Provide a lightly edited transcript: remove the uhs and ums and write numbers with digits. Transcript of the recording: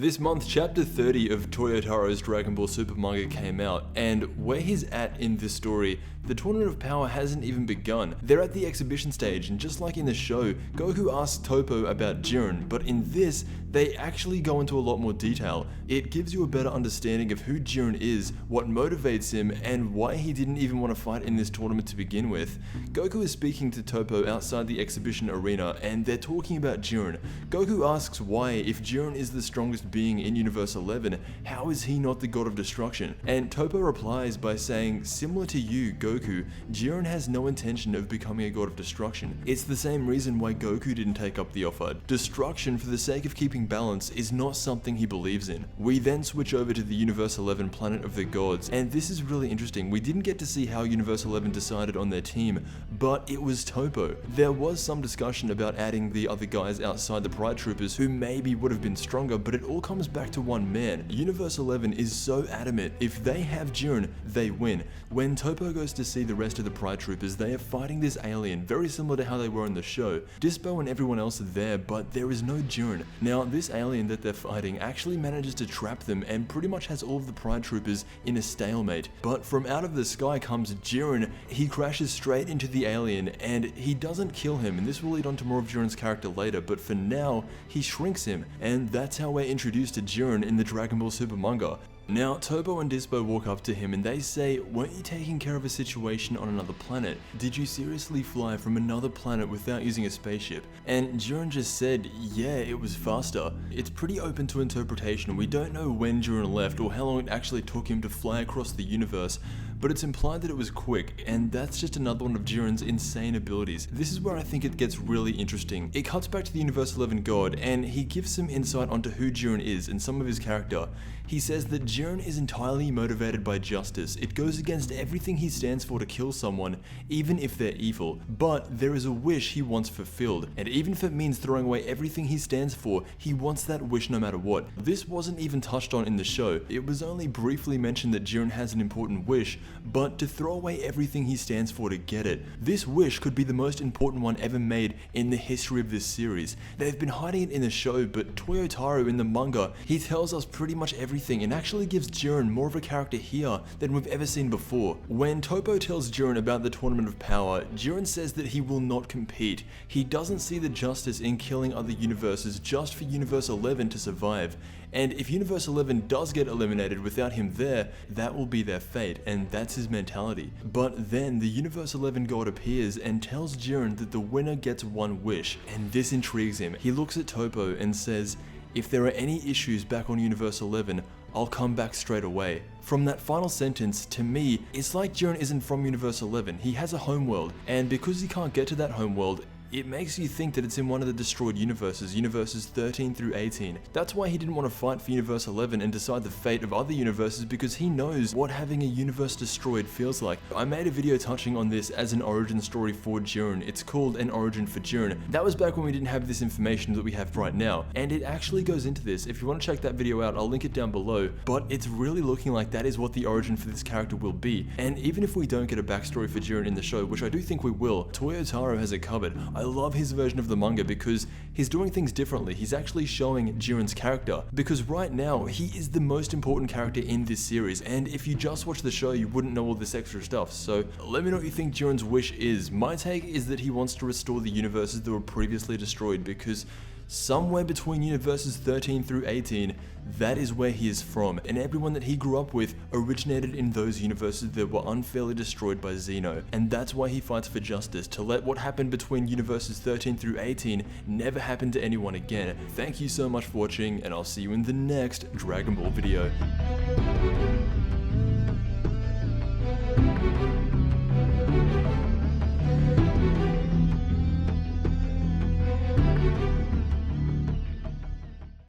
This month, chapter 30 of Toyotaro's Dragon Ball Super manga came out, and where he's at in this story, the Tournament of Power hasn't even begun. They're at the exhibition stage, and just like in the show, Goku asks Toppo about Jiren, but in this, they actually go into a lot more detail. It gives you a better understanding of who Jiren is, what motivates him, and why he didn't even want to fight in this tournament to begin with. Goku is speaking to Toppo outside the exhibition arena, and they're talking about Jiren. Goku asks why, if Jiren is the strongest being in Universe 11, how is he not the god of destruction? And Toppo replies by saying, similar to you, Goku, Jiren has no intention of becoming a god of destruction. It's the same reason why Goku didn't take up the offer. Destruction for the sake of keeping balance is not something he believes in. We then switch over to the Universe 11 Planet of the Gods, and this is really interesting. We didn't get to see how Universe 11 decided on their team, but it was Toppo. There was some discussion about adding the other guys outside the Pride Troopers who maybe would have been stronger, but it all comes back to one man. Universe 11 is so adamant, if they have Jiren, they win. When Toppo goes to see the rest of the Pride Troopers, they are fighting this alien, very similar to how they were in the show. Dispo and everyone else are there, but there is no Jiren. Now, this alien that they're fighting actually manages to trap them and pretty much has all of the Pride Troopers in a stalemate. But from out of the sky comes Jiren. He crashes straight into the alien, and he doesn't kill him, and this will lead on to more of Jiren's character later, but for now, he shrinks him, and that's how we're introduced to Jiren in the Dragon Ball Super manga. Now, Toppo and Dispo walk up to him and they say, weren't you taking care of a situation on another planet? Did you seriously fly from another planet without using a spaceship? And Jiren just said, yeah, it was faster. It's pretty open to interpretation. We don't know when Jiren left or how long it actually took him to fly across the universe, but it's implied that it was quick, and that's just another one of Jiren's insane abilities. This is where I think it gets really interesting. It cuts back to the Universe 11 god, and he gives some insight onto who Jiren is and some of his character. He says that Jiren is entirely motivated by justice. It goes against everything he stands for to kill someone, even if they're evil. But there is a wish he wants fulfilled, and even if it means throwing away everything he stands for, he wants that wish no matter what. This wasn't even touched on in the show. It was only briefly mentioned that Jiren has an important wish, but to throw away everything he stands for to get it. This wish could be the most important one ever made in the history of this series. They've been hiding it in the show, but Toyotaro in the manga, he tells us pretty much everything and actually gives Jiren more of a character here than we've ever seen before. When Toppo tells Jiren about the Tournament of Power, Jiren says that he will not compete. He doesn't see the justice in killing other universes just for Universe 11 to survive. And if Universe 11 does get eliminated without him there, that will be their fate, and that's his mentality. But then the Universe 11 god appears and tells Jiren that the winner gets one wish, and this intrigues him. He looks at Toppo and says, if there are any issues back on Universe 11, I'll come back straight away. From that final sentence, to me, it's like Jiren isn't from Universe 11. He has a homeworld, and because he can't get to that homeworld, it makes you think that it's in one of the destroyed universes, universes 13 through 18. That's why he didn't want to fight for Universe 11 and decide the fate of other universes, because he knows what having a universe destroyed feels like. I made a video touching on this as an origin story for Jiren. It's called An Origin for Jiren. That was back when we didn't have this information that we have right now, and it actually goes into this. If you want to check that video out, I'll link it down below, but it's really looking like that is what the origin for this character will be. And even if we don't get a backstory for Jiren in the show, which I do think we will, Toyotaro has it covered. I love his version of the manga because he's doing things differently. He's actually showing Jiren's character, because right now he is the most important character in this series, and if you just watch the show you wouldn't know all this extra stuff. So let me know what you think Jiren's wish is. My take is that he wants to restore the universes that were previously destroyed, because somewhere between universes 13 through 18, that is where he is from, and everyone that he grew up with originated in those universes that were unfairly destroyed by Zeno, and that's why he fights for justice, to let what happened between universes 13 through 18 never happen to anyone again. Thank you so much for watching, and I'll see you in the next Dragon Ball video.